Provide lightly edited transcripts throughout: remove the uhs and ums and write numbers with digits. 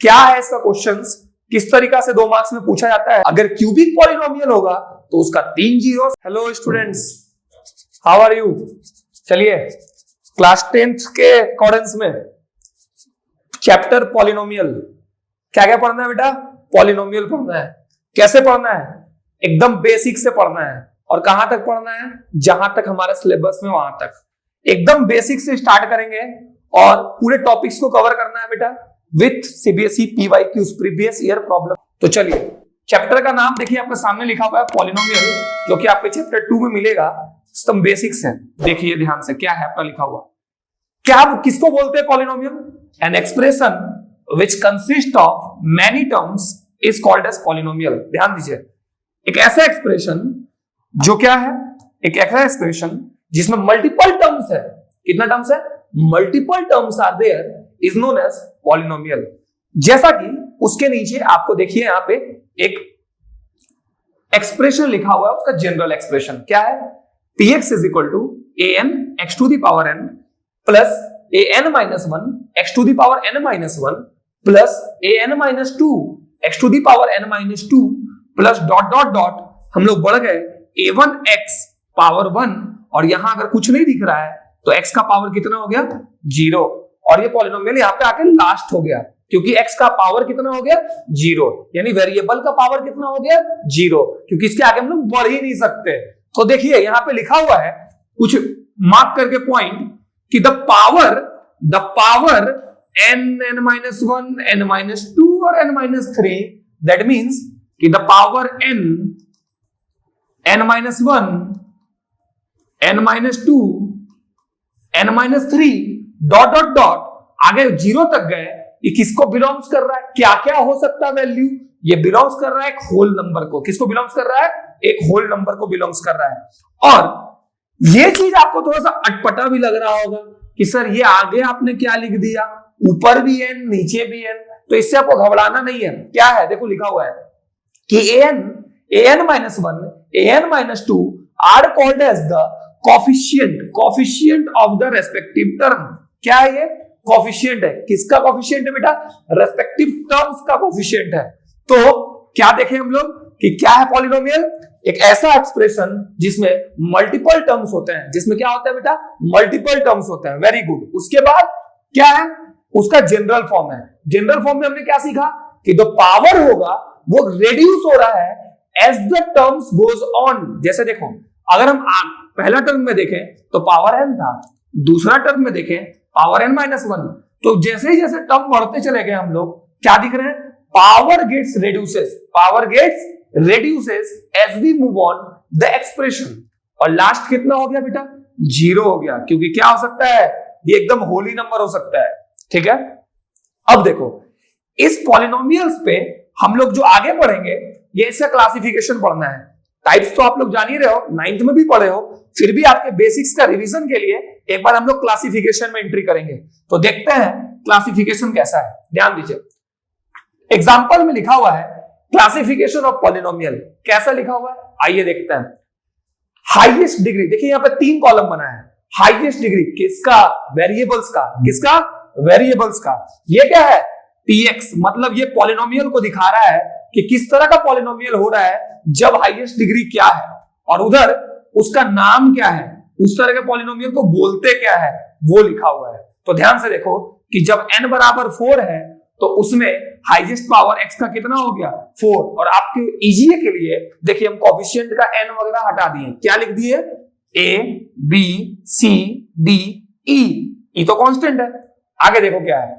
क्या है इसका क्वेश्चंस, किस तरीका से 2 मार्क्स में पूछा जाता है। अगर क्यूबिक पॉलिनोमियल होगा तो उसका 3 जीरो। Hello students, how are you. चलिए क्लास 10th के अकॉर्डेंस में चैप्टर पॉलिनोमियल, क्या क्या पढ़ना है बेटा, पॉलिनोमियल पढ़ना है। कैसे पढ़ना है, एकदम बेसिक से पढ़ना है। और कहां तक पढ़ना है, जहां तक हमारे सिलेबस में वहां तक, एकदम बेसिक से स्टार्ट करेंगे और पूरे टॉपिक्स को कवर करना है बेटा with CBSE PYQs, previous year problem. तो चलिए, चैप्टर का नाम देखिए आपके सामने लिखा हुआ है पॉलिनोमियल, जो कि आपके चैप्टर 2 में मिलेगा। एकदम बेसिक्स है, देखिए ध्यान से क्या है आपका लिखा हुआ। क्या किसको बोलते हैं polynomial, an expression which consist of many terms is called as polynomial. ध्यान दीजिए, एक ऐसा एक्सप्रेशन जो क्या है, एक ऐसा एक्सप्रेशन जिसमें मल्टीपल टर्म्स है। कितना टर्म्स है, multiple terms are there, is known as polynomial. जैसा कि उसके नीचे आपको देखिए यहां पे एक एक्सप्रेशन लिखा हुआ है, उसका जनरल एक्सप्रेशन क्या है, px is equal to an x to the power n plus an minus 1 x to the power n minus 1 plus an minus 2 x to the power n minus 2 plus dot dot dot, हम लोग बढ़ गए a1 x power 1, और यहां अगर कुछ नहीं दिख रहा है तो x का पावर कितना हो गया, 0। और ये पॉलिनोमियल यहाँ पे आके लास्ट हो गया, क्योंकि x का पावर कितना हो गया, 0। यानी वेरिएबल का पावर कितना हो गया, 0, क्योंकि इसके आगे हम लोग बढ़ ही नहीं सकते। तो देखिए यहाँ पे लिखा हुआ है कुछ मार्क करके पॉइंट कि the power n minus 1, n minus 2 और n माइनस 3, दैट मीन्स कि the power n minus 1, n minus 2, n minus 3 dot dot dot आगे 0 तक गए। ये किसको बिलोंग्स कर रहा है, क्या क्या हो सकता है वैल्यू, ये बिलोंग्स कर रहा है एक होल नंबर को। किसको बिलोंग्स कर रहा है, एक होल नंबर को बिलोंग्स कर रहा है। और ये चीज आपको थोड़ा सा अटपटा भी लग रहा होगा कि सर ये आगे आपने क्या लिख दिया, ऊपर भी n नीचे भी n, तो इससे आपको घबराना नहीं है। क्या है, देखो लिखा हुआ है कि an minus 1, an minus 2 are called as the coefficient of the respective term. क्या है ये, कोफिशिएंट है। किसका कोफिशिएंट है बेटा, रेस्पेक्टिव टर्म्स का कोफिशिएंट है। तो क्या देखें हम लोग कि क्या है पॉलिनोमियल, एक ऐसा एक्सप्रेशन जिसमें मल्टीपल टर्म्स होते हैं। जिसमें क्या होता है बेटा, मल्टीपल टर्म्स होते हैं। Very good. उसके बाद क्या है, उसका जनरल फॉर्म है। जनरल फॉर्म में हमने क्या सीखा कि जो पावर होगा वो रेड्यूस हो रहा है as the terms goes on. जैसे देखो, अगर हम पहला टर्म में देखें तो पावर n था, दूसरा टर्म में देखें पावर n माइनस 1, तो जैसे ही जैसे टर्म बढ़ते चले गए हम लोग क्या दिख रहे हैं, power gets reduces as we move on the expression। और लास्ट कितना हो गया बेटा, 0 हो गया, क्योंकि क्या हो सकता है, ये एकदम होली नंबर हो सकता है। ठीक है, अब देखो इस पॉलिनोमियल्स पे हम लोग जो आगे पढ़ेंगे ये इसका क्लासिफिकेशन पढ़ना है। टाइप्स तो आप लोग जान ही रहे हो, 9th में भी पढ़े हो, फिर भी आपके बेसिक्स का रिवीजन के लिए एक बार हम लोग क्लासिफिकेशन में एंट्री करेंगे। तो देखते हैं क्लासिफिकेशन कैसा है। ध्यान दीजिए, एग्जांपल में लिखा हुआ है क्लासिफिकेशन ऑफ पॉलिनोमियल। कैसा लिखा हुआ है, आइए देखते हैं। हाईएस्ट डिग्री, देखिए यहां पे 3 कॉलम बना है। हाईएस्ट डिग्री किसका, वेरिएबल्स का। किसका, वेरिएबल्स का। ये क्या है, px, मतलब ये पॉलिनोमियल को दिखा रहा है कि किस तरह का पॉलिनोमियल हो रहा है जब हाईएस्ट डिग्री क्या है, और उधर उसका नाम क्या है, उस तरह के पॉलिनोमियल को बोलते क्या है, वो लिखा हुआ है। तो ध्यान से देखो कि जब n बराबर 4 है तो उसमें हाईएस्ट पावर x का कितना हो गया, 4। और आपके इजी के लिए देखिए हम कोफिशिएंट का n वगैरह हटा दिए, क्या लिख दिए, a b c d e, e तो कांस्टेंट है। आगे देखो क्या है,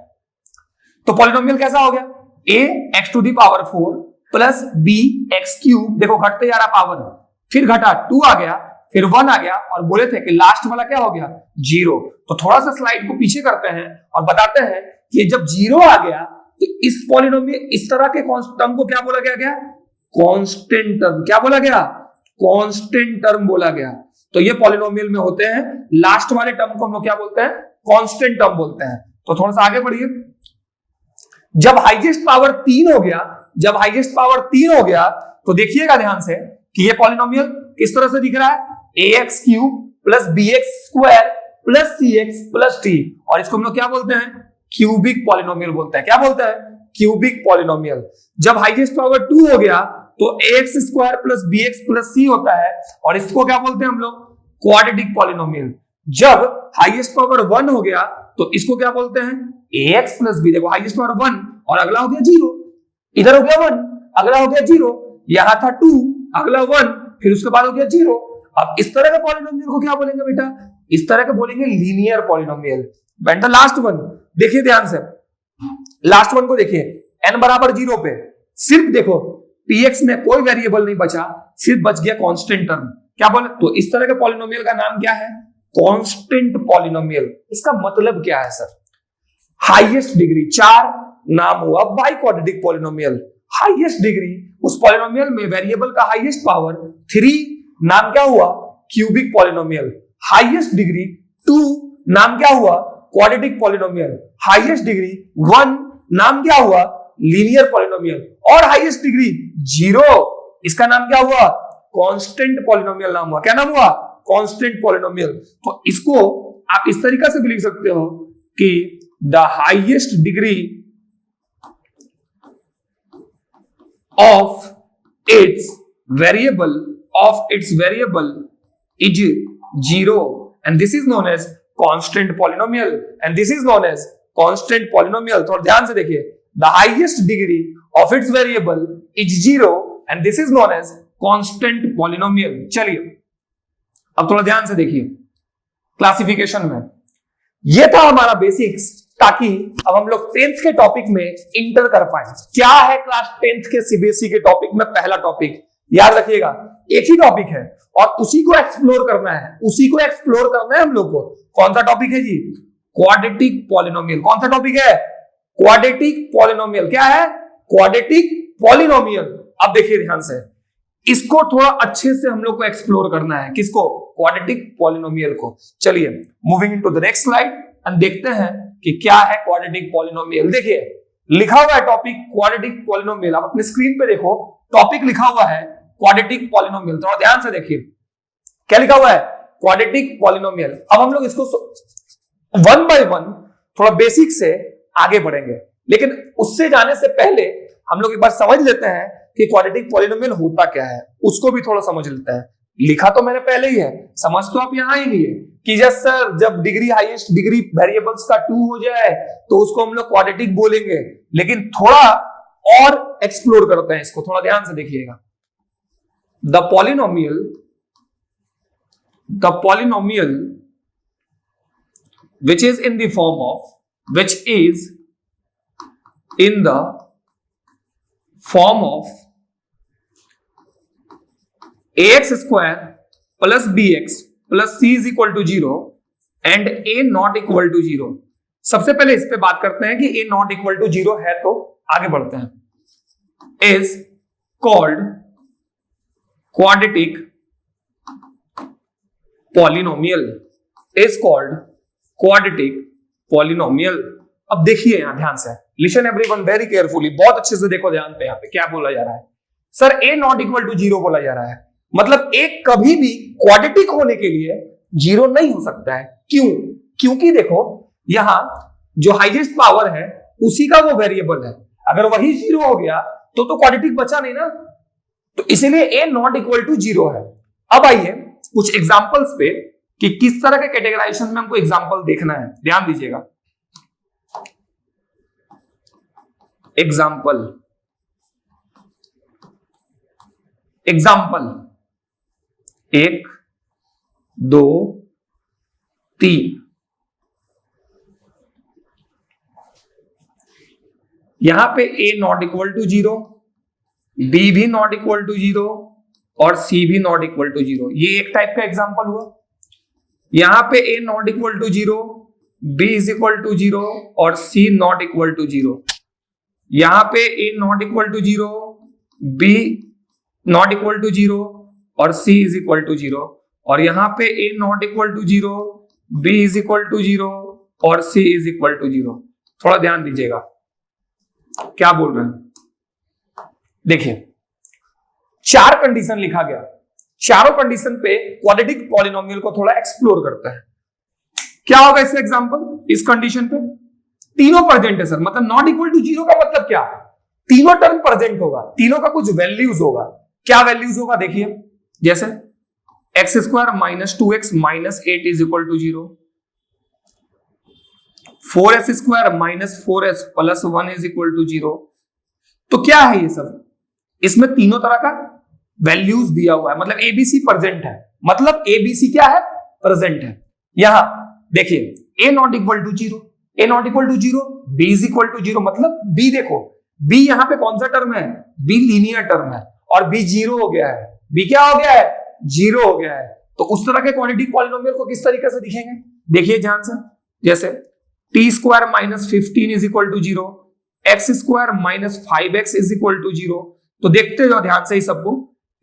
तो पॉलिनोमियल कैसा हो गया, a x to the power 4 plus b x cube, देखो घटते जा रहा पावर, फिर घटा 2 आ गया, फिर 1 आ गया, और बोले थे कि लास्ट वाला क्या हो गया, 0। तो थोड़ा सा स्लाइड को पीछे करते हैं और बताते हैं कि जब 0 आ गया तो इस पॉलिनोमियल, इस तरह के टर्म को क्या बोला गया, कांस्टेंट टर्म। क्या बोला गया, कांस्टेंट टर्म बोला गया। तो ये पॉलिनोमियल में होते हैं, लास्ट वाले टर्म को हम लोग क्या बोलते हैं, कांस्टेंट टर्म बोलते हैं। तो थोड़ा सा आगे बढ़िए, जब हाईएस्ट पावर 3 हो गया, जब हाईएस्ट पावर 3 हो गया तो देखिएगा ध्यान से कि ये पॉलिनोमियल किस तरह से दिख रहा है, ax cube plus bx square plus cx plus t, और इसको हम लोग क्या बोलते हैं, क्यूबिक पॉलिनोमियल बोलते हैं। क्या बोलते हैं, क्यूबिक पॉलिनोमियल। जब हाईएस्ट पावर 2 हो गया तो ax square plus bx plus c होता है और इसको क्या बोलते हैं हम लोग, क्वाड्रेटिक पॉलिनोमियल। जब हाईएस्ट पावर 1 हो गया तो इसको क्या बोलते हैं, ax प्लस b। देखो हाईएस्ट पावर 1 और अगला हो गया 0, इधर हो गया 1, अगला हो गया 0, यहां था 2, अगला 1, फिर उसके बाद हो गया 0। अब इस तरह के पॉलिनोमियल को क्या बोलेंगे बेटा, इस तरह के बोलेंगे लीनियर पॉलिनोमियल। बेटा लास्ट वन देखिए ध्यान से, लास्ट वन को देखिए, n बराबर 0 पे सिर्फ देखो px में कोई वेरिएबल नहीं बचा, सिर्फ बच गया कांस्टेंट टर्म। क्या बोले, तो इस तरह के पॉलिनोमियल का नाम क्या है, कांस्टेंट पॉलिनोमियल। इसका मतलब क्या है सर, हाईएस्ट डिग्री 4 नाम हुआ by quadratic polynomial. Highest degree उस पॉलिनोमियल में वेरिएबल का हाईएस्ट पावर 3 नाम क्या हुआ, क्यूबिक पॉलिनोमियल। हाईएस्ट डिग्री 2 नाम क्या हुआ, क्वाड्रेटिक पॉलिनोमियल। हाईएस्ट डिग्री 1 नाम क्या हुआ, लीनियर पॉलिनोमियल। और हाईएस्ट डिग्री 0 इसका नाम क्या हुआ, कांस्टेंट पॉलिनोमियल नाम हुआ। क्या नाम हुआ, कांस्टेंट पॉलिनोमियल। तो इसको आप इस तरीका से भी लिख सकते हो कि the highest degree of its variable is 0 and this is known as constant polynomial and this is known as constant polynomial। थोड़ा ध्यान से देखिए, the highest degree of its variable is 0 and this is known as constant polynomial। चलिए अब थोड़ा ध्यान से देखिए क्लासिफिकेशन में, ये था हमारा बेसिक्स, ताकि अब हम लोग 10th के टॉपिक में इंटर कर पाए। क्या है क्लास 10th के सीबीएसई के टॉपिक में पहला टॉपिक, याद रखिएगा एक ही टॉपिक है और उसी को एक्सप्लोर करना है, हम लोग को। कौन सा टॉपिक है जी, क्वाड्रेटिक पॉलिनोमियल। कौन सा टॉपिक है, क्वाड्रेटिक पॉलिनोमियल। क्या है, क्वाड्रेटिक पॉलिनोमियल। अब देखिए ध्यान से, इसको थोड़ा अच्छे से हम लोग को एक्सप्लोर करना है, किसको, क्वाड्रेटिक पॉलिनोमियल को। चलिए moving into the next slide and देखते हैं कि क्या है क्वाड्रेटिक पॉलिनोमियल। देखिए लिखा हुआ है टॉपिक क्वाड्रेटिक पॉलिनोमियल, आप अपने स्क्रीन पे देखो टॉपिक लिखा हुआ है क्वाड्रेटिक पॉलिनोमियल। थोड़ा ध्यान से देखिए क्या लिखा हुआ है, क्वाड्रेटिक पॉलिनोमियल। अब हम लोग इसको वन बाय वन थोड़ा बेसिक से आगे बढ़ेंगे, लेकिन उससे जाने से पहले हम लोग एक बार समझ लेते हैं कि क्वाड्रेटिक पॉलिनोमियल होता क्या है, उसको भी थोड़ा समझ लेते हैं। लिखा तो मैंने पहले ही है, समझ तो आप यहां ही लिए कि जब सर जब डिग्री हाईएस्ट डिग्री वेरिएबल्स का 2 हो जाए तो उसको हम लोग क्वाड्रेटिक बोलेंगे, लेकिन थोड़ा और एक्सप्लोर करते हैं इसको। थोड़ा ध्यान से देखिएगा, the polynomial which is in the form of ax square plus bx plus c is equal to 0 and a not equal to 0। सबसे पहले इस पे बात करते हैं कि a not equal to 0 है, तो आगे बढ़ते हैं। is called quadratic polynomial। अब देखिए यहां ध्यान से, लिसन एवरीवन वेरी केयरफुली, बहुत अच्छे से देखो ध्यान पे, यहां पे क्या बोला जा रहा है sir, a not equal to 0 बोला जा रहा है। मतलब a कभी भी क्वाड्रेटिक होने के लिए 0 नहीं हो सकता है। क्यों, क्योंकि देखो यहां जो हाईएस्ट पावर है उसी का वो वेरिएबल है, अगर वही 0 हो गया तो क्वाड्रेटिक बचा नहीं ना, तो इसीलिए a नॉट इक्वल टू 0 है। अब आइए कुछ एग्जांपल्स पे कि किस तरह के कैटेगराइजेशन में हमको एग्जांपल देखना है, ध्यान दीजिएगा। एग्जांपल 1 2 3। यहां पे a not equal to 0, b भी नॉट इक्वल टू 0 और c भी नॉट इक्वल टू 0। ये एक टाइप का एग्जांपल हुआ। यहां पे a not equal to 0, b is equal to 0 और c नॉट इक्वल टू 0। यहां पे a not equal to 0, b not equal to 0 और c इज इक्वल टू 0। और यहां पे a not equal to 0, b is equal to 0 और c is equal to 0। थोड़ा ध्यान दीजिएगा क्या बोल रहे हैं। देखिए 4 कंडीशन लिखा गया, चारों कंडीशन पे क्वाड्रेटिक पॉलिनोमियल को थोड़ा एक्सप्लोर करते हैं। क्या होगा इसका एग्जांपल इस कंडीशन पे, तीनों प्रेजेंट है सर, मतलब नॉट इक्वल टू जीरो का मतलब क्या, तीनों टर्म प्रेजेंट होगा, तीनों का कुछ वैल्यूज होगा। क्या वैल्यूज होगा देखिए, जैसे x square minus 2x minus 8 is equal to 0, 4s square minus 4s plus 1 is equal to 0। तो क्या है ये सब, इसमें तीनों तरह का वैल्यूज दिया हुआ है, मतलब एबीसी प्रेजेंट है, मतलब एबीसी क्या है, प्रेजेंट है। यहां देखिए A not equal to 0, A not equal to 0, B is equal to 0, मतलब बी देखो, बी यहां पे कौन सा टर्म है, बी लीनियर टर्म है, और बी 0 हो गया है, बी क्या हो गया है, 0 हो गया है। तो उस तरह के क्वाड्रेटिक पॉलिनोमियल को किस तरीके से दिखेंगे, देखिए ध्यान से, जैसे T square minus 15 is equal to 0, x square minus 5x is equal to 0। तो देखते जाओ ध्यान से ही सबको,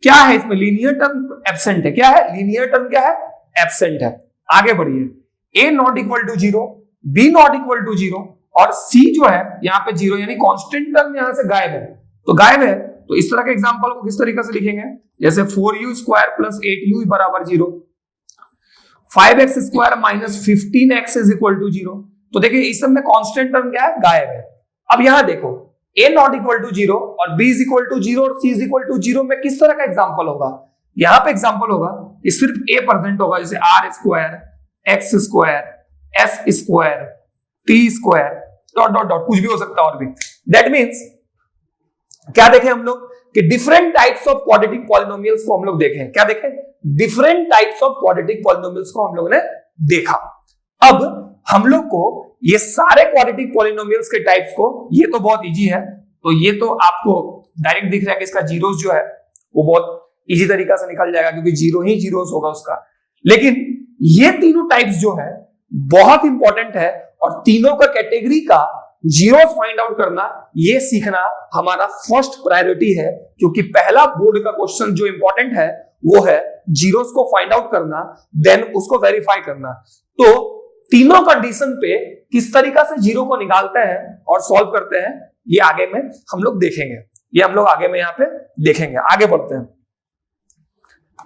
क्या है इसमें, लीनियर टर्म एब्सेंट है, क्या है, लीनियर टर्म क्या है, एब्सेंट है। आगे बढ़िए, a not equal to 0, b not equal to 0, और c जो है यहाँ पे 0, यानी कांस्टेंट टर्म यहां से गायब है। तो गायब है, तो इस तरह के एग्जांपल को किस तरीके से लिखेंगे, जैसे 4u स्क्वायर प्लस 8u बराबर 0, 5x square minus 15x is equal to 0। तो देखिए इस सब में कांस्टेंट टर्म क्या है, गायब है। अब यहां देखो, a नॉट इक्वल टू 0 और b इज इक्वल टू 0 और c इज इक्वल टू 0 में किस तरह का एग्जांपल होगा, यहां पे एग्जांपल होगा कि सिर्फ a प्रेजेंट होगा, जैसे r square, x square, s square, t square, dot dot dot, कुछ भी हो सकता है और भी। दैट मींस क्या देखें हम लोग कि different types of quadratic polynomials को हम लोग देखें, क्या देखें, different types of quadratic polynomials को हम लोगों ने देखा। अब हम लोग को ये सारे क्वाड्रेटिक पॉलिनोमियल्स के टाइप्स को, ये तो बहुत इजी है, तो ये तो आपको डायरेक्ट दिख रहा है कि इसका जीरोस जो है वो बहुत इजी तरीका से निकल जाएगा, क्योंकि जीरो ही जीरोस होगा उसका। लेकिन ये तीनों टाइप्स जो है बहुत इंपॉर्टेंट है, और तीनों का कैटेगरी का जीरोस फाइंड आउट करना, ये सीखना हमारा फर्स्ट प्रायोरिटी है, क्योंकि पहला बोर्ड का क्वेश्चन जो इंपॉर्टेंट है वो है जीरोस को फाइंड आउट करना, देन उसको वेरीफाई करना। तो तीनों कंडीशन पे किस तरीका से जीरो को निकालते हैं और सॉल्व करते हैं, ये आगे में हम लोग देखेंगे, ये हम लोग आगे में यहां पे देखेंगे। आगे बढ़ते हैं,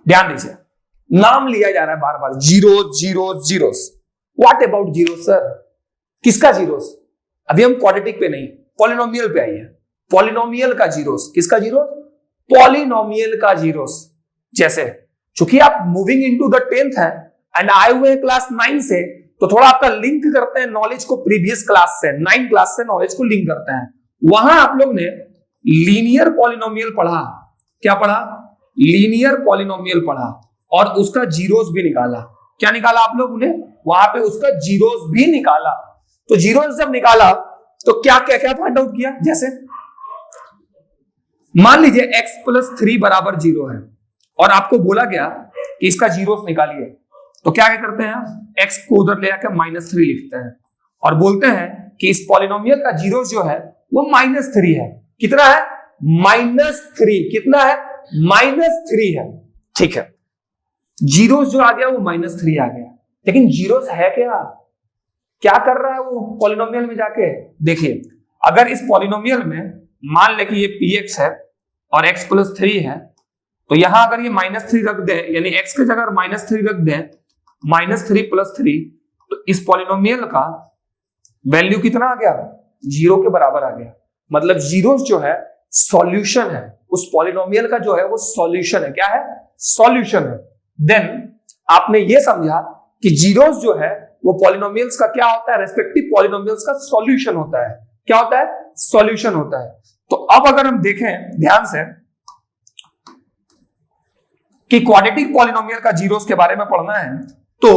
ध्यान दीजिए, नाम लिया जा रहा है बार बार, zero zero zeros. What about zero sir, किसका जीरोस, अभी हम क्वाड्रेटिक पे नहीं, पॉलिनोमियल पे आइए। पॉलिनोमियल का जीरोस, किसका जीरोस, पॉलिनोमियल का जीरोस। जैसे चूंकि आप मूविंग इनटू द 10th है एंड आए हुए क्लास 9 से, तो थोड़ा आपका लिंक करते हैं नॉलेज को प्रीवियस क्लास से, 9 क्लास से नॉलेज को लिंक करते हैं। वहां आप लोग ने लीनियर पॉलिनोमियल पढ़ा, क्या पढ़ा, लीनियर पॉलिनोमियल पढ़ा, और उसका जीरोस भी निकाला। क्या निकाला आप लोगों ने, वहां पे उसका जीरोस भी निकाला। तो जीरोस जब निकाला तो क्या क्या क्या फाइंड आउट किया, जैसे मान लीजिए x प्लस 3 बराबर 0 है, और आपको बोला गया कि इसका जीरोस निकालिए, तो क्या करते हैं, x को उधर ले आकर -3 लिखते हैं, और बोलते हैं कि इस पॉलिनोमियल का जीरोस जो है वो -3 है। कितना है, -3, कितना है, -3 है। ठीक है, जीरोस जो आ गया वो -3 आ गया, लेकिन जीरोस है क्या कर रहा है वो पॉलिनोमियल में जाके, देखिए अगर इस पॉलिनोमियल में मान ले कि ये px है और x प्लस 3 है, तो यहां अगर ये -3 रख दें, यानी x की जगह -3 रख दें, -3 प्लस 3, तो इस पॉलिनोमियल का वैल्यू कितना आ गया, 0 के बराबर आ गया। मतलब जीरोस जो है सॉल्यूशन है, उस पॉलिनोमियल का जो है वो सॉल्यूशन है। क्या है, सॉल्यूशन है। देन आपने ये समझा कि जीरोस जो है वो पॉलिनोमियल्स का क्या होता है, रेस्पेक्टिव पॉलिनोमियल्स का सॉल्यूशन होता है। क्या होता है, सॉल्यूशन होता है। तो अब अगर हम देखें ध्यान से कि क्वाड्रेटिक पॉलिनोमियल का जीरोस के बारे में पढ़ना है, तो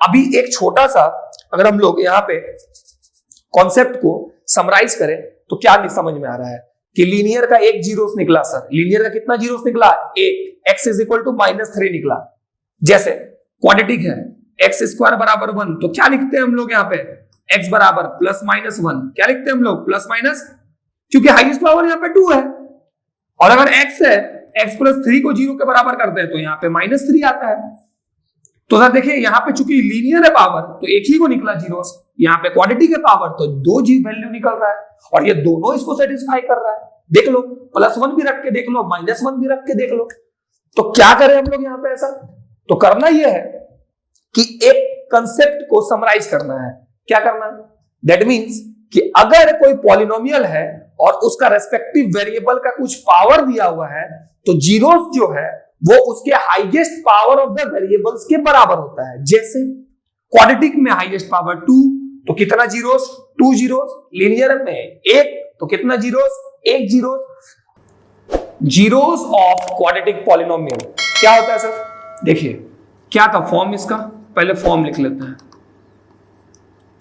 अभी एक छोटा सा अगर हम लोग यहाँ पे कॉन्सेप्ट को समराइज करें, तो क्या समझ में आ रहा है कि लीनियर का एक जीरोस निकला सर, लीनियर का कितना जीरोस निकला, एक, x इज इक्वल टू -3 निकला। जैसे क्वाड्रेटिक है, x स्क्वायर बराबर 1, तो क्या लिखते हैं हम लोग यहाँ पे, x बराबर +-1, क्या लिखते हैं हम लोग, प्लस माइनस, क्योंकि हाईएस्ट पावर यहाँ पे 2 है, और अगर x है, x प्लस 3 को 0 के बराबर करते हैं तो यहाँ पे -3 आता है। तो सर देखिए यहाँ पे चूंकि लीनियर है पावर, तो एक ही को निकला जीरोस, यहाँ पे क्वाड्रेटिक है पावर, तो 2 जी वैल्यू निकल रहा है, और ये दोनों इसको सेटिस्फाई कर रहा है। देख लो, +1 भी रख के देख लो, -1 भी रख के देख लो। तो क्या करें हम लोग यहाँ पे, ऐसा तो करना यह है कि एक कंसेप्ट को समराइज करना है। क्या करना है, दैट मीन्स कि अगर कोई पॉलिनोमियल है और उसका रेस्पेक्टिव वेरिएबल का कुछ पावर दिया हुआ है तो जीरोस जो है वो उसके highest power of the variables के बराबर होता है। जैसे क्वाड्रेटिक में हाईएस्ट पावर 2 तो कितना जीरोस, 2 जीरोस। लीनियर में 1 तो कितना zeros, 1 zeros. Zeros of quadratic polynomial क्या होता है सर? देखिए क्या था फॉर्म इसका, पहले फॉर्म लिख लेते हैं।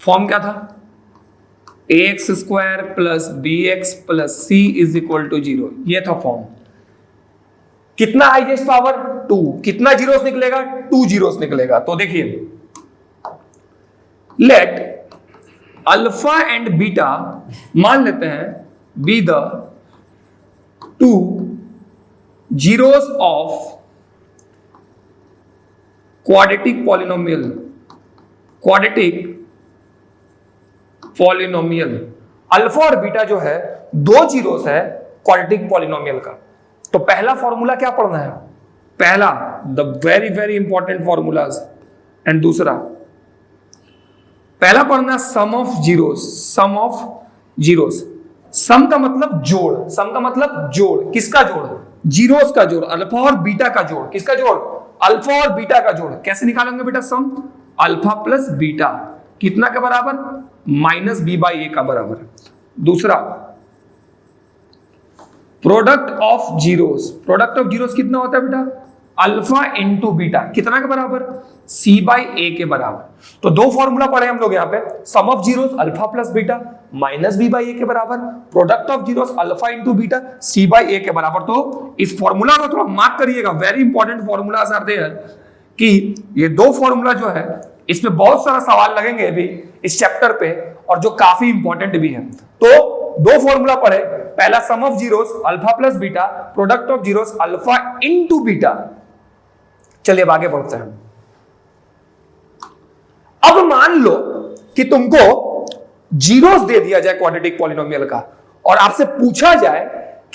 फॉर्म क्या था? ax square plus bx plus c is equal to 0, ये था फॉर्म। कितना हाईएस्ट पावर? 2। कितना जीरोस निकलेगा? 2 जीरोस निकलेगा। तो देखिए लेट अल्फा एंड बीटा मान लेते हैं be the 2 zeros of quadratic polynomial. Quadratic polynomial alpha और बीटा जो है 2 जीरोस है क्वाड्रेटिक पॉलिनोमियल का। तो पहला फॉर्मूला क्या पढ़ना है? पहला the very very important formulas, and दूसरा पहला पढ़ना sum of zeros. Sum of zeros, sum का मतलब जोड़, सम का मतलब जोड़। किसका जोड़? जीरोस का जोड़, अल्फा और बीटा का जोड़। किसका जोड़? अल्फा और बीटा का जोड़। कैसे निकालेंगे बेटा सम? अल्फा प्लस बीटा कितना के बराबर? माइनस बी बाई ए का बराबर। दूसरा product of zeros. Product of zeros कितना होता है बेटा? अल्फा इंटू बीटा कितना के बराबर? सी बाई ए के बराबर। तो 2 फॉर्मूला पढ़े हम लोग यहाँ पे, sum of zeros alpha plus beta minus B by A के बराबर, product of zeros alpha into beta C by A के बराबर। तो इस फॉर्मूला को थोड़ा मार्क करिएगा, very important formulas are there, कि ये 2 फॉर्मूला जो है इसमें बहुत सारा सवाल लगेंगे अभी इस चैप्टर पे और जो काफी इंपॉर्टेंट भी है। तो 2 फॉर्मूला पढ़े, पहला sum of zeros alpha plus beta, product of zeros alpha into beta. चलिए अब आगे बढ़ते हैं। अब मान लो कि तुमको जीरोस दे दिया जाए क्वाड्रेटिक पॉलिनोमियल का और आपसे पूछा जाए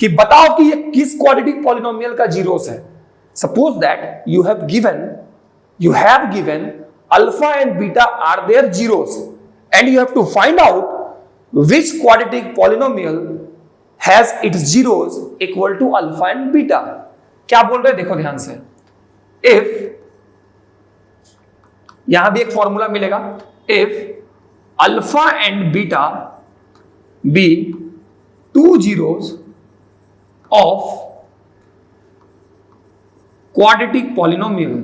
कि बताओ कि ये किस क्वाड्रेटिक पॉलिनोमियल का जीरोस है। Suppose that you have given alpha and beta are their zeros and you have to find out which quadratic polynomial has its zeros equal to alpha and beta। क्या बोल रहे हैं देखो ध्यान से। if यहां भी एक फॉर्मूला मिलेगा, if alpha and beta be 2 zeros of quadratic polynomial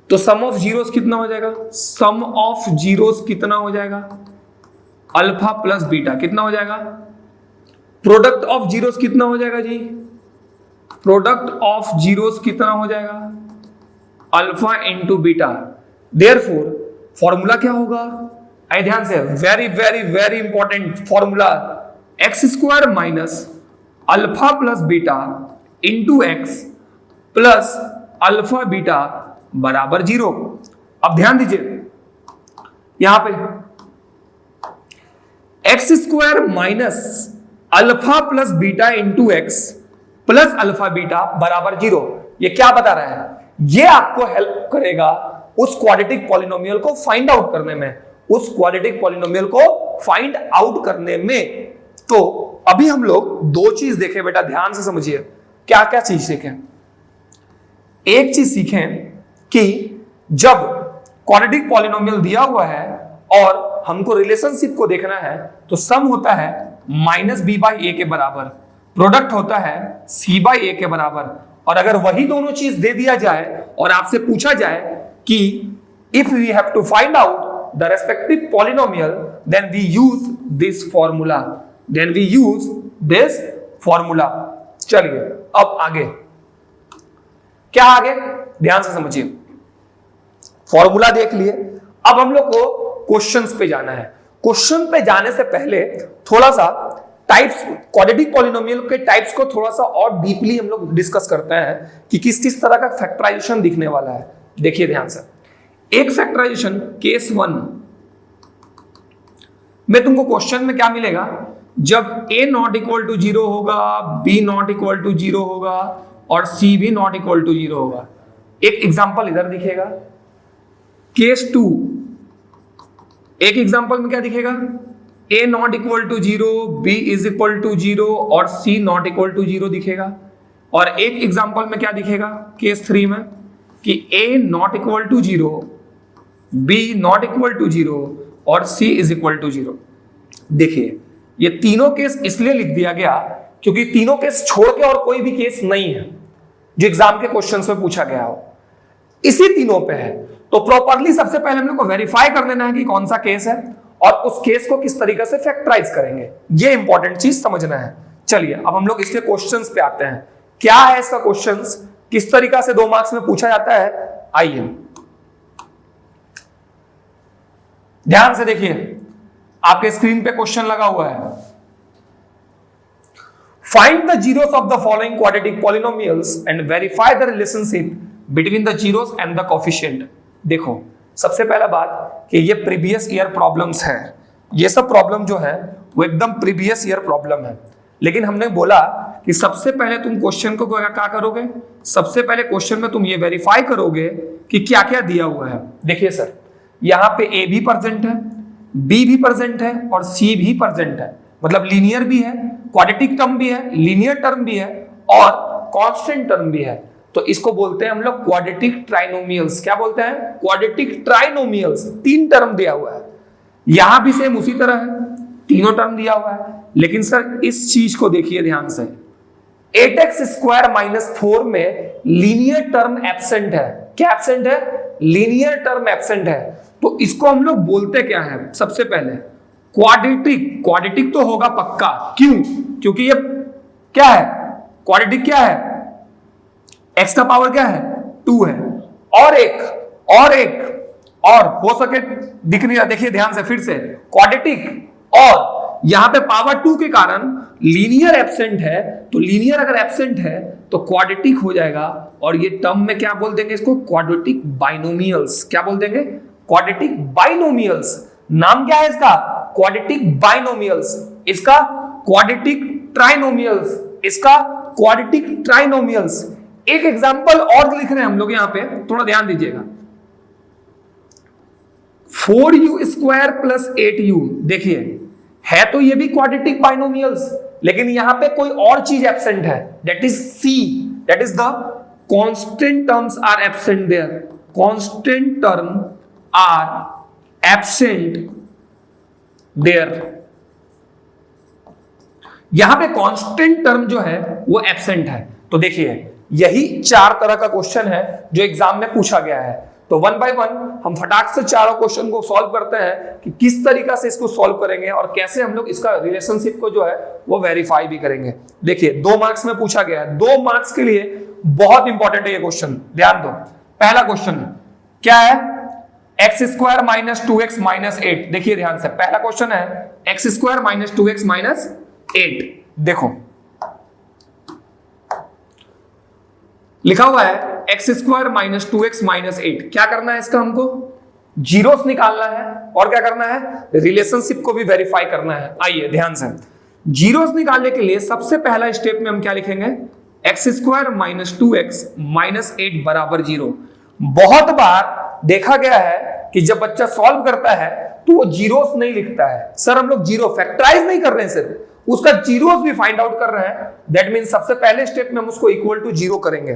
तो सम ऑफ जीरोस कितना हो जाएगा? सम ऑफ जीरोस कितना हो जाएगा? अल्फा प्लस बीटा कितना हो जाएगा? प्रोडक्ट ऑफ जीरोस कितना हो जाएगा जी? प्रोडक्ट ऑफ जीरोस कितना हो जाएगा? Alpha into beta. Therefore formula क्या होगा? आइए ध्यान से, very very very important formula, x square minus alpha plus beta into x plus alpha beta बराबर 0। अब ध्यान दीजिए यहां पे x square minus alpha plus beta into x plus alpha beta बराबर 0। ये क्या बता रहा है? ये आपको हेल्प करेगा उस क्वाड्रेटिक पॉलिनोमियल को फाइंड आउट करने में, उस क्वाड्रेटिक पॉलिनोमियल को फाइंड आउट करने में। तो अभी हम लोग 2 चीज देखें बेटा, ध्यान से समझिए। क्या क्या चीज सीखें? एक चीज सीखें कि जब क्वाड्रेटिक पॉलिनोमियल दिया हुआ है और हमको रिलेशनशिप को देखना है तो सम होता है माइनस बी बाई ए के बराबर, प्रोडक्ट होता है सी बाई ए के बराबर। और अगर वही दोनों चीज दे दिया जाए और आपसे पूछा जाए कि if we have to find out the respective polynomial then we use this formula. चलिए अब आगे क्या आगे ध्यान से समझिए। फॉर्मूला देख लिए, अब हम लोग को क्वेश्चंस पे जाना है। क्वेश्चन पे जाने से पहले थोड़ा सा टाइप्स, क्वाड्रेटिक पॉलिनोमियल के टाइप्स को थोड़ा सा और डीपली हम लोग डिस्कस करते हैं कि किस किस तरह का फैक्टराइजेशन दिखने वाला है। देखिए ध्यान से, एक फैक्टराइजेशन केस 1 में तुमको क्वेश्चन में क्या मिलेगा? जब a नॉट इक्वल टू 0 होगा, b नॉट इक्वल टू 0 होगा और c भी नॉट इक्वल टू 0 होगा। एक एग्जांपल इधर दिखेगा, केस 2, एक एग्जांपल में क्या दिखेगा, a not equal to 0, b is equal to 0 और c नॉट इक्वल टू 0 दिखेगा। और एक एग्जांपल में क्या दिखेगा केस 3 में कि a not equal to 0, b not equal to 0 और c इज इक्वल टू 0। देखिए ये तीनों केस इसलिए लिख दिया गया क्योंकि तीनों केस छोड़ के और कोई भी केस नहीं है जो एग्जाम के क्वेश्चंस में पूछा गया हो, इसी तीनों पे है। तो प्रॉपरली सबसे पहले हम लोग को वेरीफाई कर लेना है कि कौन सा केस है और उस केस को किस तरीके से फैक्टराइज करेंगे, ये इंपॉर्टेंट चीज समझना है। चलिए अब हम लोग इसके क्वेश्चंस पे आते हैं। क्या है इसका क्वेश्चंस, किस तरीका से 2 मार्क्स में पूछा जाता है, आइए ध्यान से देखिए। आपके स्क्रीन पे क्वेश्चन लगा हुआ है, find the zeros of the following quadratic polynomials and verify the relationship between the zeros and the coefficient. देखो सबसे पहला बात कि ये प्रीवियस ईयर प्रॉब्लम्स हैं, ये सब प्रॉब्लम जो है वो एकदम प्रीवियस ईयर प्रॉब्लम है। लेकिन हमने बोला कि सबसे पहले तुम क्वेश्चन को क्या करोगे, सबसे पहले क्वेश्चन में तुम ये वेरीफाई करोगे कि क्या क्या दिया हुआ है। देखिए सर यहाँ पे a भी प्रेजेंट है, b भी प्रेजेंट है और c भी प्रेजेंट है, मतलब लीनियर भी है, क्वाड्रेटिक टर्म भी है, लीनियर टर्म भी है और कांस्टेंट टर्म भी है। तो इसको बोलते हैं हम लोग क्वाड्रेटिक ट्राइनोमियल्स। क्या बोलते हैं, क्वाड्रेटिक ट्राइनोमियल्स। 3 टर्म दिया हुआ है, यहां भी सेम उसी तरह है, तीनों टर्म दिया हुआ है। लेकिन सर इस चीज को देखिए ध्यान से, 8x² - 4 में लीनियर टर्म एब्सेंट है। क्या एब्सेंट है, लीनियर टर्म एब्सेंट है। तो इसको हम लोग बोलते क्या है, सबसे पहले क्वाड्रेटिक। क्वाड्रेटिक तो होगा पक्का, क्यों, क्योंकि ये क्या है, क्वाड्रेटिक क्या है, x का पावर क्या है 2 है, और हो सके दिख नहीं रहा, देखिए ध्यान से फिर से, क्वाड्रेटिक और यहां पे पावर 2 के कारण लीनियर एब्सेंट है। तो लीनियर अगर एब्सेंट है तो क्वाड्रेटिक हो जाएगा और ये टर्म में क्या बोल देंगे इसको, क्वाड्रेटिक बाइनोमियल्स। क्या बोल देंगे, क्वाड्रेटिक बाइनोमियल्स। नाम क्या है इसका, क्वाड्रेटिक बाइनोमियल्स, इसका क्वाड्रेटिक ट्राइनोमियल्स, इसका क्वाड्रेटिक ट्राइनोमियल्स। एक एग्जांपल और लिख रहे हैं हम लोग यहां पे, थोड़ा ध्यान दीजिएगा। 4u² + 8u, देखिए है तो ये भी क्वाड्रेटिक बाइनोमियल्स, लेकिन यहां पे कोई और चीज एब्सेंट है, that is c, that is the constant terms are absent there. Constant term are absent there. यहां पे कांस्टेंट टर्म जो है वो एब्सेंट है। तो देखिए यही 4 तरह का क्वेश्चन है जो एग्जाम में पूछा गया है। तो 1 बाय 1 हम फटाक से चारों क्वेश्चन को सॉल्व करते हैं कि किस तरीका से इसको सॉल्व करेंगे और कैसे हम लोग इसका रिलेशनशिप को जो है वो वेरीफाई भी करेंगे। देखिए 2 मार्क्स में पूछा गया है, 2 मार्क्स के लिए बहुत इंपॉर्टेंट है ये क्वेश्चन, ध्यान दो। पहला क्वेश्चन क्या है, x² - 2x - 8। देखिए ध्यान से, पहला क्वेश्चन है x² - 2x - 8। देखो लिखा हुआ है x² - 2x - 8। क्या करना है इसका, हमको जीरोस निकालना है और क्या करना है, रिलेशनशिप को भी वेरीफाई करना है। आइए ध्यान से, जीरोस निकालने के लिए सबसे पहला स्टेप में हम क्या लिखेंगे, x² - 2x - 8 = 0। बहुत बार देखा गया है कि जब बच्चा सॉल्व करता है तो वो जीरोस नहीं लिखता है। सर हम लोग जीरो फैक्टराइज नहीं कर रहे हैं, सिर्फ उसका जीरोस भी फाइंड आउट कर रहे हैं। दैट मींस सबसे पहले स्टेप में हम उसको इक्वल टू 0 करेंगे।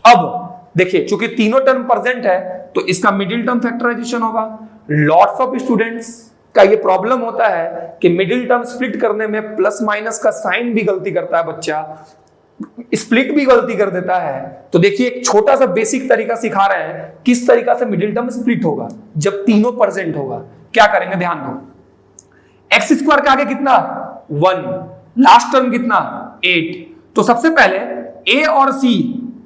अब देखिए चूंकि तीनों टर्म प्रेजेंट है तो इसका मिडिल टर्म फैक्टराइजेशन होगा। लॉट्स ऑफ स्टूडेंट्स का ये प्रॉब्लम होता है कि मिडिल टर्म स्प्लिट करने में प्लस माइनस का साइन भी गलती करता है बच्चा, स्प्लिट भी गलती कर देता है। तो देखिए एक छोटा सा बेसिक तरीका सिखा रहे हैं किस तरीका से मिडिल टर्म स्प्लिट होगा जब तीनों प्रेजेंट होगा। क्या करेंगे, ध्यान दो, x² का आगे कितना 1, लास्ट टर्म कितना 8। तो सबसे पहले a और c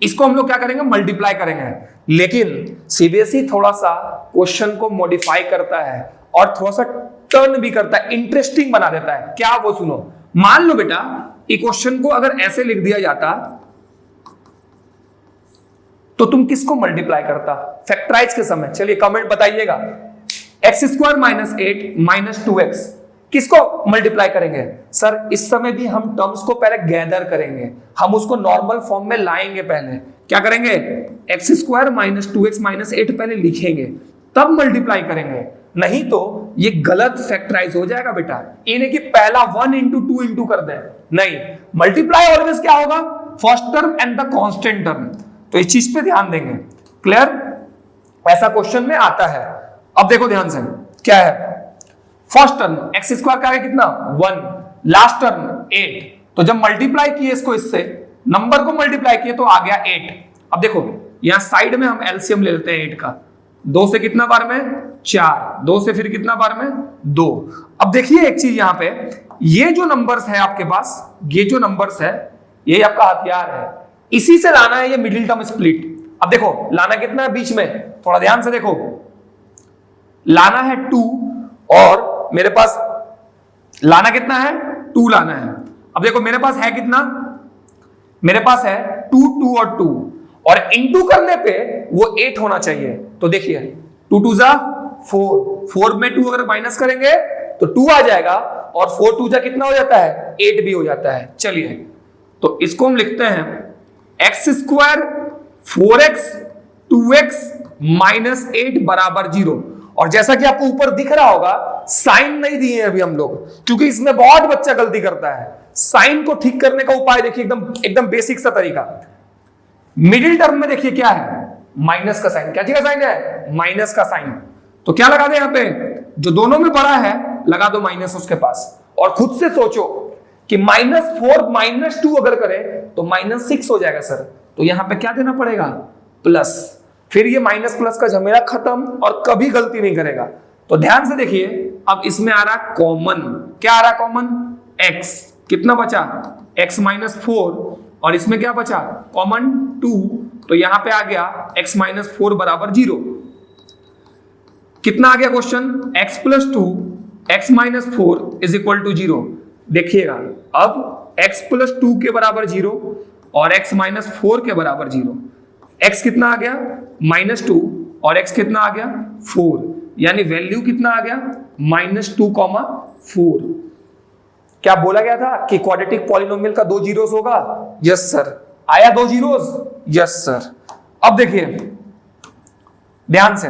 इसको हम लोग क्या करेंगे, मल्टीप्लाई करेंगे। लेकिन सीबीएसई थोड़ा सा क्वेश्चन को मॉडिफाई करता है और थोड़ा सा टर्न भी करता है, इंटरेस्टिंग बना देता है। क्या, वो सुनो। मान लो बेटा ये क्वेश्चन को अगर ऐसे लिख दिया जाता तो तुम किसको मल्टीप्लाई करता फैक्टराइज के समय, चलिए कमेंट बताइएगा। x² - 8 - 2x किसको मल्टीप्लाई करेंगे। सर इस समय भी हम टर्म्स को पहले गैदर करेंगे, हम उसको नॉर्मल फॉर्म में लाएंगे। पहले क्या करेंगे, x² - 2x - 8 पहले लिखेंगे, तब मल्टीप्लाई करेंगे, नहीं तो ये गलत फैक्टराइज हो जाएगा बेटा। इन्हें कि पहला 1 इंटू 2 इंटू कर दें, नहीं, मल्टीप्लाई ऑलवेज क्या होगा, first term and the constant term. तो इस चीज पे ध्यान देंगे, क्लियर, ऐसा क्वेश्चन में आता है। अब देखो ध्यान से क्या है, फर्स्ट टर्म एक्स स्क्वायर का है कितना 1, लास्ट टर्म 8, तो जब मल्टीप्लाई किए इसको इससे, नंबर को मल्टीप्लाई किए तो आ गया 8। अब देखो यहां साइड में हम एलसीएम ले लेते हैं 8 का, 2 से कितना बार में 4, 2 से फिर कितना बार में 2। अब देखिए एक चीज यहां पे, ये जो नंबर्स है आपके पास, ये जो नंबर्स है ये आपका हथियार है, इसी से लाना है ये मिडिल टर्म स्प्लिट। अब देखो लाना कितना है बीच में, थोड़ा ध्यान से देखो, लाना है 2 और मेरे पास लाना कितना है 2 लाना है। अब देखो मेरे पास है कितना, मेरे पास है 2 2 और 2, और इनटू करने पे वो 8 होना चाहिए। तो देखिए 2 2 जा 4, 4 में 2 अगर माइनस करेंगे तो 2 आ जाएगा, और 4 2 जा कितना हो जाता है 8 भी हो जाता है। चलिए तो इसको हम लिखते हैं x square 4x 2x minus 8 बराबर 0। और जैसा कि आपको ऊपर दिख रहा होगा, साइन नहीं दिए अभी हम लोग, क्योंकि इसमें बहुत बच्चा गलती करता है। साइन को ठीक करने का उपाय देखिए, एकदम बेसिक सा तरीका। मिडिल टर्म में देखिए क्या है, माइनस का साइन। क्या चीज का साइन है, माइनस का साइन। तो क्या लगा दे यहां पे, जो दोनों में बड़ा है लगा दो माइनस उसके पास, और खुद से सोचो कि -4 -2 अगर करें तो -6 हो जाएगा सर। तो यहां पे क्या देना पड़ेगा, प्लस, फिर ये माइनस प्लस का झमेला खत्म, और कभी गलती नहीं करेगा। तो ध्यान से देखिए, अब इसमें आ रहा कॉमन, क्या आ रहा कॉमन, x, कितना बचा x -4, और इसमें क्या बचा कॉमन 2, तो यहां पे आ गया x -4 बराबर 0। कितना आ गया question, x + 2 x -4 is equal to 0। देखिएगा अब x + 2 के बराबर 0 और x -4 के बराबर 0, x कितना आ गया -2 और x कितना आ गया 4, यानी वैल्यू कितना आ गया -2, 4। क्या बोला गया था कि क्वाड्रेटिक पॉलिनोमियल का 2 जीरोस होगा, यस सर। आया 2 जीरोस, यस सर। अब देखिए ध्यान से,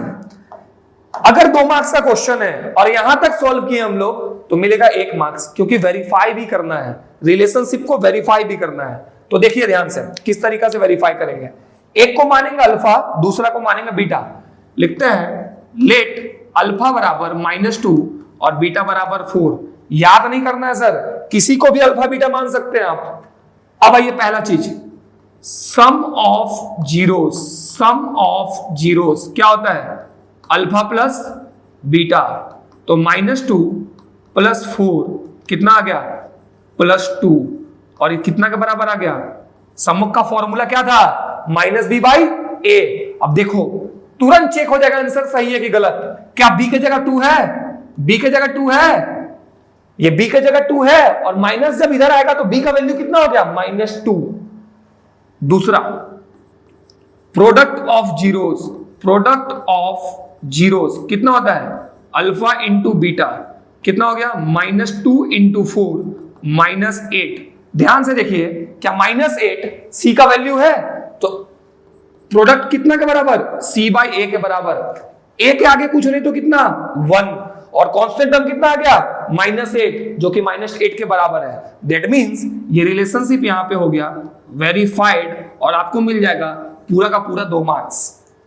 अगर 2 मार्क्स का क्वेश्चन है और यहां तक सॉल्व किए हम लोग तो मिलेगा 1 मार्क्स, क्योंकि वेरीफाई भी करना है, रिलेशनशिप को वेरीफाई भी करना है। तो देखिए ध्यान से किस तरीका से वेरीफाई करेंगे, एक को मानेंगे अल्फा, दूसरा को मानेंगे बीटा। लिखते हैं लेट अल्फा बराबर -2 और बीटा बराबर 4। याद नहीं करना है सर, किसी को भी अल्फा बीटा मान सकते हैं आप। अब आइए पहला चीज, sum of zeros. Sum of zeros क्या होता है, अल्फा प्लस बीटा, तो -2 + 4 कितना आ गया +2, और ये कितना के बराबर आ गया, सम का फॉर्मूला क्या था -b/a। अब देखो तुरंत चेक हो जाएगा आंसर सही है कि गलत। क्या b के जगह 2 है, b के जगह 2 है, ये b के जगह 2 है, और माइनस जब इधर आएगा तो b का वैल्यू कितना हो गया -2। दूसरा product of zeros, product of zeros कितना होता है, अल्फा इंटू बीटा, कितना हो गया -2 × 4 -8। ध्यान से देखिए, क्या -8 c का वैल्यू है, तो प्रोडक्ट कितना के बराबर, c/a के बराबर। a के आगे कुछ नहीं तो कितना 1, और कांस्टेंट टर्म कितना आ गया -8, जो कि -8 के बराबर है। दैट मींस ये रिलेशनशिप यहां पे हो गया वेरीफाइड, और आपको मिल जाएगा पूरा का पूरा 2 मार्क्स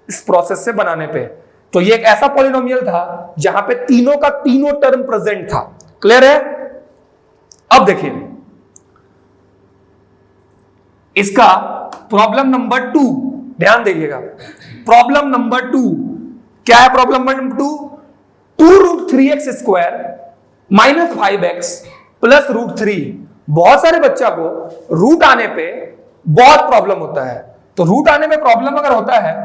इस प्रोसेस से बनाने पे। तो ये एक ऐसा पॉलिनोमियल था जहां पे तीनों का तीनों टर्म प्रेजेंट था। क्लियर है। अब देखिए इसका प्रॉब्लम नंबर 2, ध्यान दीजिएगा। प्रॉब्लम नंबर 2 क्या है, प्रॉब्लम नंबर 2, 2√3x² - 5x + √3। बहुत सारे बच्चा को रूट आने पे बहुत प्रॉब्लम होता है, तो रूट आने में प्रॉब्लम अगर होता है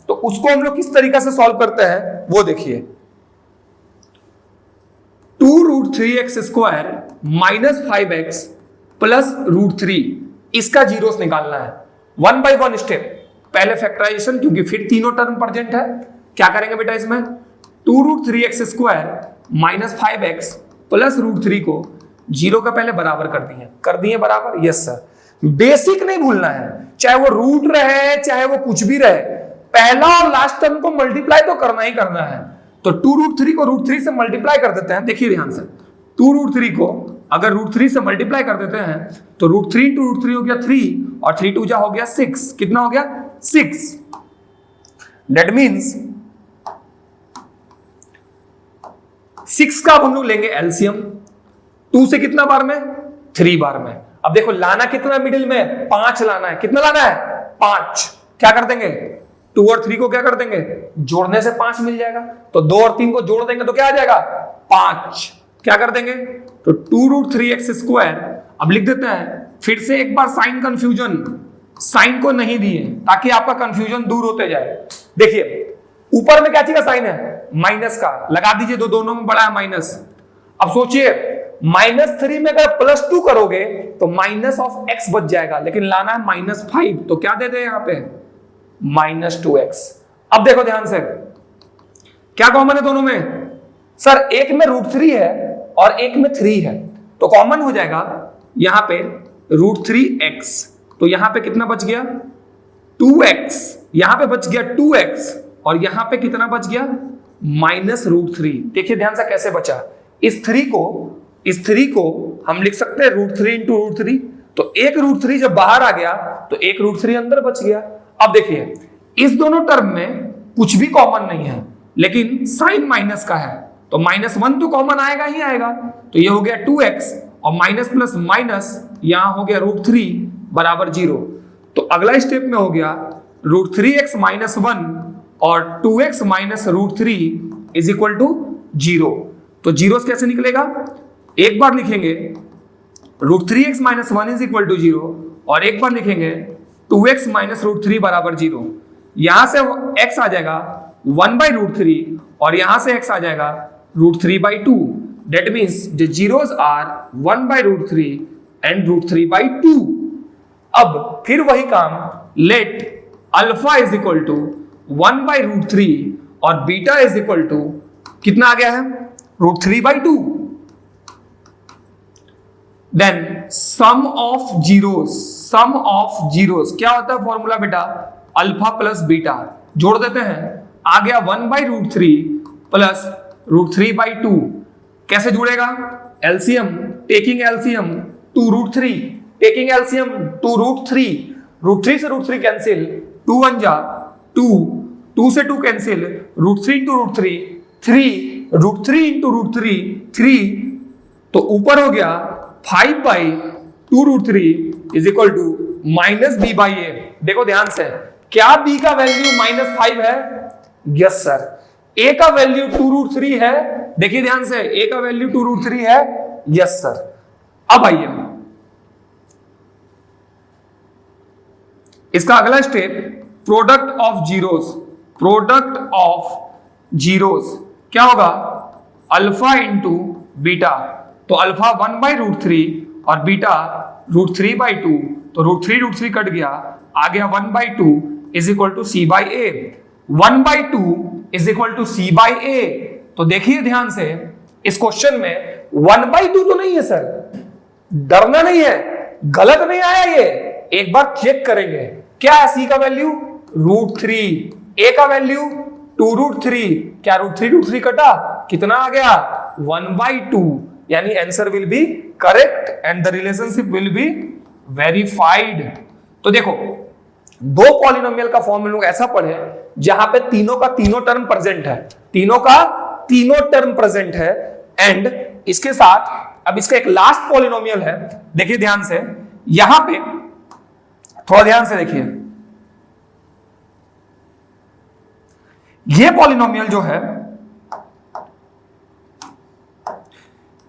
तो उसको हम लोग किस तरीका से सॉल्व करते हैं वो देखिए। 2√3x² - 5x + √3, इसका जीरोस निकालना है 1 बाय 1 स्टेप। पहले फैक्टराइजेशन, क्योंकि फिर तीनों टर्म प्रेजेंट है। क्या करेंगे बेटा इसमें, 2√3x² - 5x + √3 को 0 का पहले बराबर कर दिए बराबर, यस सर। बेसिक नहीं भूलना है, चाहे वो रूट रहे चाहे वो कुछ भी रहे, पहला और लास्ट टर्म को मल्टीप्लाई तो करना ही करना है, तो 2√3 को √3 से मल्टीप्लाई कर देते हैं। देखिए ध्यान से, 2√3 को अगर √3 से मल्टीप्लाई कर देते हैं तो √3 into √3 हो गया 3 और 3 2 जा हो गया 6। कितना हो गया? 6। दैट मीन्स 6 का अब हम लोग लेंगे एलसीएम। 2 से कितना बार में? 3 बार में। अब देखो लाना कितना मिडिल में? 5 लाना है। कितना लाना है? 5। क्या कर देंगे? 2 और 3 को क्या कर देंगे? जोड़ने से 5 मिल जाएगा। तो 2 और 3 को जोड़ देंगे तो क्या आ जाएगा? 5। क्या कर देंगे? तो 2√3x²। अब लिख देते हैं फिर से एक बार साइन कंफ्यूजन, साइन को नहीं दिए ताकि आपका कंफ्यूजन दूर होते जाए। देखिए ऊपर में क्या चीज का साइन है? माइनस का, लगा दीजिए, दोनों में बड़ा है माइनस। अब सोचिए -3 में अगर +2 करोगे तो माइनस ऑफ x बच जाएगा, लेकिन लाना है -5, तो क्या दे दे यहां पे? -2x। अब देखो ध्यान से, क्या कॉमन है दोनों में? सर एक में √3 है और एक में 3 है, तो कॉमन हो जाएगा यहां पे √3x। तो यहां पे कितना बच गया? 2x। यहां पे बच गया 2x और यहां पे कितना बच गया? -√3। देखिए ध्यान से कैसे बचा। इस 3 को हम लिख सकते हैं √3 into √3। तो एक √3 जब बाहर आ गया तो एक √3 अंदर बच गया। अब देखिए इस दोनों टर्म में कुछ भी कॉमन नहीं है, लेकिन साइन माइनस का है, तो -1 तो कॉमन आएगा ही आएगा। तो ये हो गया 2x और माइनस प्लस माइनस यहां हो गया √3 बराबर 0। तो अगला स्टेप में हो गया √3x - 1 और 2x - √3 इज इक्वल टू 0। तो जीरो कैसे निकलेगा? एक बार लिखेंगे √3x - 1 इज इक्वल टू 0 और एक बार लिखेंगे 2x - √3 बराबर 0। यहां से x आ जाएगा 1/√3 और यहां से x आ जाएगा √3/2। That means the zeros are 1/√3 and √3/2। अब फिर वही काम, let alpha is equal to 1/√3 और बीटा इज इक्वल टू कितना आ गया है? √3/2। देन सम ऑफ जीरोस क्या होता है फॉर्मूला बेटा? Alpha plus beta. जोड़ देते हैं, आ गया 1/√3 प्लस √3/2। कैसे जुड़ेगा? LCM, taking LCM 2√3, taking LCM 2√3, √3 से √3 कैंसिल, 2 1 जा 2, 2 से 2 कैंसिल, √3 into √3 3, √3 into √3 3। तो ऊपर हो गया 5/2√3 इज इक्वल टू -b/a। देखो ध्यान से, क्या b का वैल्यू -5 है? Yes sir. a का वैल्यू 2√3 है। देखिए ध्यान से, a का वैल्यू 2√3 है। Yes sir. अब आइए इसका अगला step, product of zeros. Product of zeros क्या होगा? Alpha into beta. तो अल्फा 1/√3 और बीटा √3/2। तो √3 कट गया, आ गया 1/2 is equal to c/a। 1/2 is equal to c/a। तो देखिए ध्यान से, इस क्वेश्चन में 1/2 तो नहीं है सर, डरना नहीं है, गलत नहीं आया ये, एक बार चेक करेंगे। क्या है c का वैल्यू? √3, a का वैल्यू 2√3। क्या √3 कटा, कितना आ गया? 1/2। यानी answer will be correct and the relationship will be verified. तो देखो दो पॉलिनोमियल का फॉर्म हम लोग ऐसा पढ़े जहां पे तीनों का तीनों टर्म प्रेजेंट है, तीनों का तीनों टर्म प्रेजेंट है। एंड इसके साथ अब इसका एक लास्ट पॉलिनोमियल है। देखिए ध्यान से, यहां पे थोड़ा ध्यान से देखिए, ये पॉलिनोमियल जो है,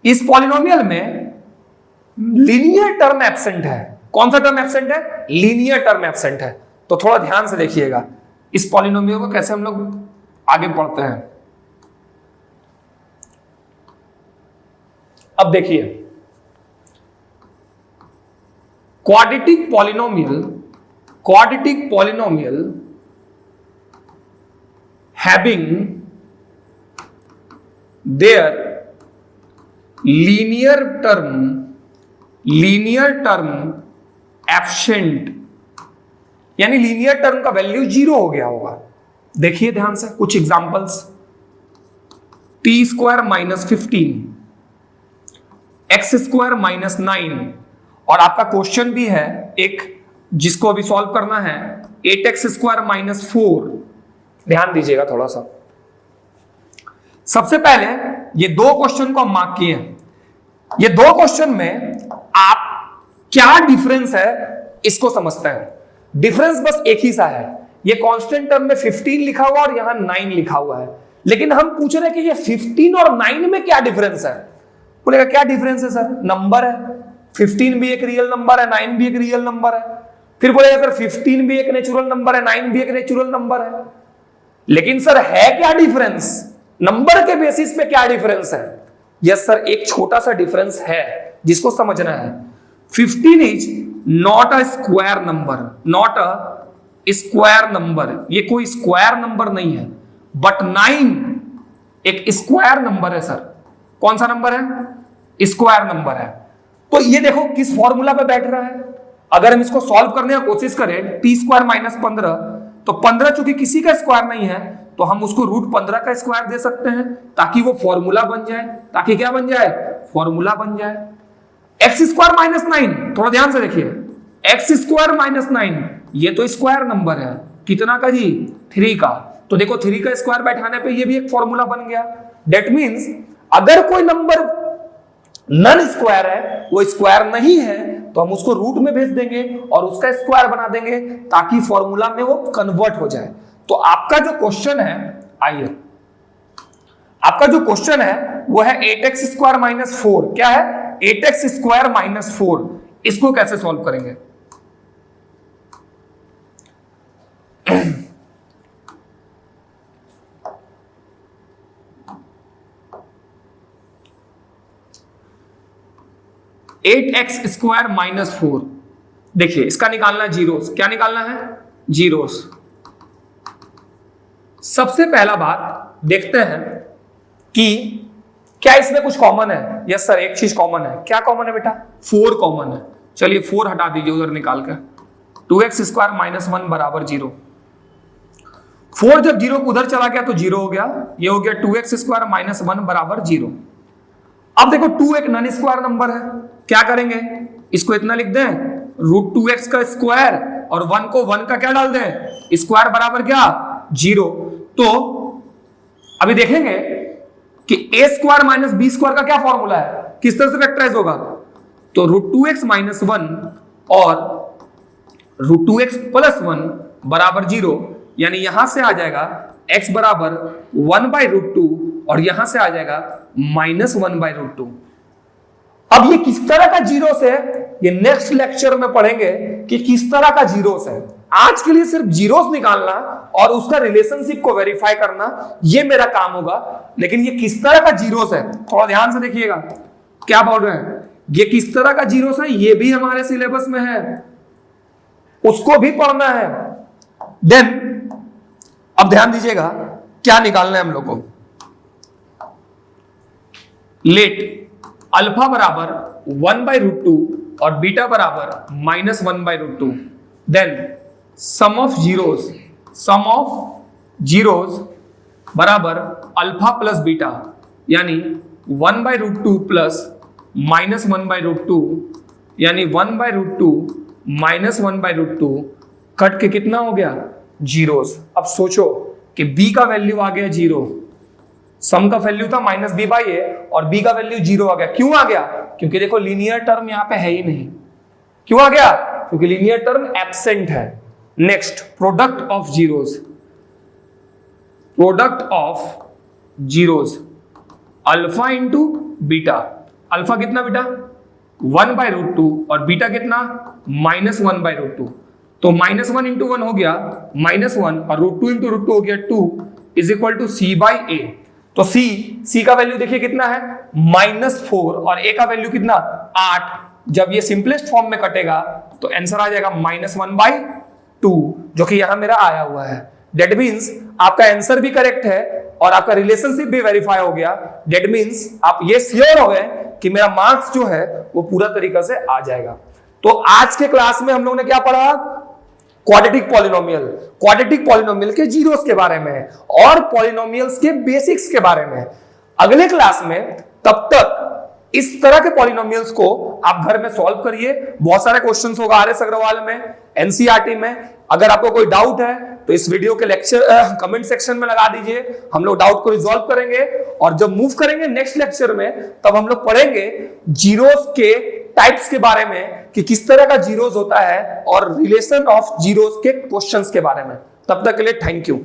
इस पॉलिनोमियल में लीनियर टर्म एब्सेंट है। कौन सा टर्म एब्सेंट है? लीनियर टर्म एब्सेंट है। तो थोड़ा ध्यान से देखिएगा इस पॉलिनोमियल को कैसे हम लोग आगे बढ़ते हैं। अब देखिए, quadratic polynomial having their linear term absent, यानी लीनियर टर्म का वैल्यू 0 हो गया होगा। देखिए ध्यान से कुछ examples. T square minus 15, x square minus 9, और आपका क्वेश्चन भी है एक जिसको अभी सॉल्व करना है, 8x स्क्वायर माइनस 4। ध्यान दीजिएगा थोड़ा सा। सबसे पहले ये दो क्वेश्चन को हम मार्क किए हैं। ये दो क्वेश्चन में आप क्या डिफरेंस है इसको समझते हैं। डिफरेंस बस एक ही सा है, ये कांस्टेंट टर्म में 15 लिखा हुआ और यहां 9 लिखा हुआ है, लेकिन हम पूछ रहे हैं कि ये 15 और 9 में क्या डिफरेंस है। बोलेगा क्या डिफरेंस है सर? नंबर है, 15 भी एक रियल नंबर है, 9 भी एक रियल नंबर है। फिर बोलेगा सर 15 भी एक नेचुरल नंबर है, 9 भी एक नेचुरल नंबर है, लेकिन सर है क्या डिफरेंस? नंबर के बेसिस पे क्या डिफरेंस है? यस सर, एक छोटा सा डिफरेंस है जिसको समझना है। 15 is not a square number, not a square number, ये कोई स्क्वायर नंबर नहीं है, बट 9 एक स्क्वायर नंबर है सर। कौन सा नंबर है? स्क्वायर नंबर है। तो ये देखो किस फॉर्मूला पे बैठ रहा है। अगर हम इसको सॉल्व करने की कोशिश करें, टी स्क्वायर माइनस 15, तो 15 चूंकि किसी का स्क्वायर नहीं है तो हम उसको रूट 15 का स्क्वायर दे सकते हैं ताकि वो फॉर्मूला बन जाए। ताकि क्या बन जाए? फॉर्मूला बन जाए। एक्स स्क्वायर माइनस 9, थोड़ा ध्यान से देखिए, एक्स स्क्वायर माइनस 9 ये तो स्क्वायर नंबर है, कितना का जी? 3 का। तो देखो 3 का स्क्वायर बैठाने पे ये भी एक फॉर्मूला बन गया। दैट मीन्स अगर कोई नंबर नन स्क्वायर है, वो स्क्वायर नहीं है, तो हम उसको रूट में भेज देंगे और उसका स्क्वायर बना देंगे ताकि फॉर्मूला में वो कन्वर्ट हो जाए। तो आपका जो क्वेश्चन है, आइए, आपका जो क्वेश्चन है वो है 8x स्क्वायर माइनस 4। क्या है? 8x square minus 4। इसको कैसे सॉल्व करेंगे? एट एक्स स्क्वायर माइनस 4, देखिए इसका निकालना है जीरोस। क्या निकालना है? जीरोस। सबसे पहला बात देखते हैं कि क्या इसमें कुछ कॉमन है। यस सर, एक चीज कॉमन है। क्या कॉमन है बेटा? 4 कॉमन है। चलिए 4 हटा दीजिए उधर निकाल कर। 2x स्क्वायर माइनस 1 बराबर 0। 4 जब 0 उधर चला गया तो 0 हो गया, ये हो गया 2x स्क्वायर माइनस 1 बराबर 0। अब देखो 2 एक नन स्क्वायर नंबर है, क्या करेंगे? इसको इतना लिख दें रूट 2x का स्क्वायर और 1 को 1 का क्या डाल दें? स्क्वायर बराबर क्या? 0। तो अभी देखेंगे कि a square minus B square का क्या फॉर्मूला है, किस तरह से फैक्टराइज होगा? तो रूट 2x माइनस 1 और रूट 2x प्लस 1 बराबर 0, यानी यहां से आ जाएगा x बराबर 1 बाई रूट 2 और यहां से आ जाएगा माइनस 1 बाई रूट 2। अब ये किस तरह का जीरोस है, ये नेक्स्ट लेक्चर में पढ़ेंगे कि किस तरह का जीरोस है। आज के लिए सिर्फ जीरोस निकालना और उसका रिलेशनशिप को वेरीफाई करना, ये मेरा काम होगा। लेकिन ये किस तरह का जीरोस है थोड़ा ध्यान से देखिएगा। क्या बोल रहे हैं? ये किस तरह का जीरोस है, ये भी हमारे सिलेबस में है, उसको भी पढ़ना है। देन अब ध्यान दीजिएगा क्या निकालना है हम लोग को। लेट अल्फा बराबर 1 बाई रूट 2 और बीटा बराबर minus 1 by root 2। Then sum of zeros बराबर अल्फा प्लस बीटा, यानी 1 by root 2 plus minus 1 by root 2, यानी 1 by root 2 minus 1 by root 2 cut के कितना हो गया? जीरोस। अब सोचो कि b का वैल्यू आ गया 0, सम का वैल्यू था माइनस बी बाई ए और b का वैल्यू 0 आ गया। क्यों आ गया? क्योंकि देखो लीनियर टर्म यहां पे है ही नहीं। क्यों आ गया? क्योंकि लीनियर टर्म एब्सेंट है। Next, product of zeros, product of zeros alpha into beta. Alpha कितना बेटा? 1 बाई रूट 2 और बीटा कितना? Minus 1 by root 2। तो माइनस 1 इंटू 1 हो गया माइनस 1 और रूट 2 इंटू रूट 2 हो गया 2 is equal to C by A. तो सी का वैल्यू देखिए कितना है? -4 और ए का वैल्यू कितना? 8। जब ये सिंपलेस्ट फॉर्म में कटेगा तो आंसर आ जाएगा -1/2, जो कि यहां मेरा आया हुआ है। दैट मींस आपका आंसर भी करेक्ट है और आपका रिलेशनशिप भी वेरीफाई हो गया। दैट मींस आप ये श्योर हो गए कि मेरा मार्क्स जो है वो पूरा तरीका से आ जाएगा। तो आज के क्लास में हम लोगों ने क्या पढ़ा? क्वाड्रेटिक पॉलिनोमियल के जीरोस के बारे में और पॉलिनोमियल्स के बेसिक्स के बारे में। अगले क्लास में तब तक इस तरह के पॉलिनोमियल्स को आप घर में सॉल्व करिए। बहुत सारे क्वेश्चंस होगा आर एस अग्रवाल में, एनसीईआरटी में। अगर आपको कोई डाउट है तो इस वीडियो के लेक्चर कमेंट सेक्शन में लगा दीजिए, हम लोग डाउट को रिजॉल्व करेंगे। और जब मूव करेंगे नेक्स्ट लेक्चर में तब हम लोग पढ़ेंगे जीरोस के टाइप्स के बारे में कि किस तरह का जीरोस होता है और रिलेशन ऑफ जीरोस के क्वेश्चंस के बारे में। तब तक के लिए थैंक यू।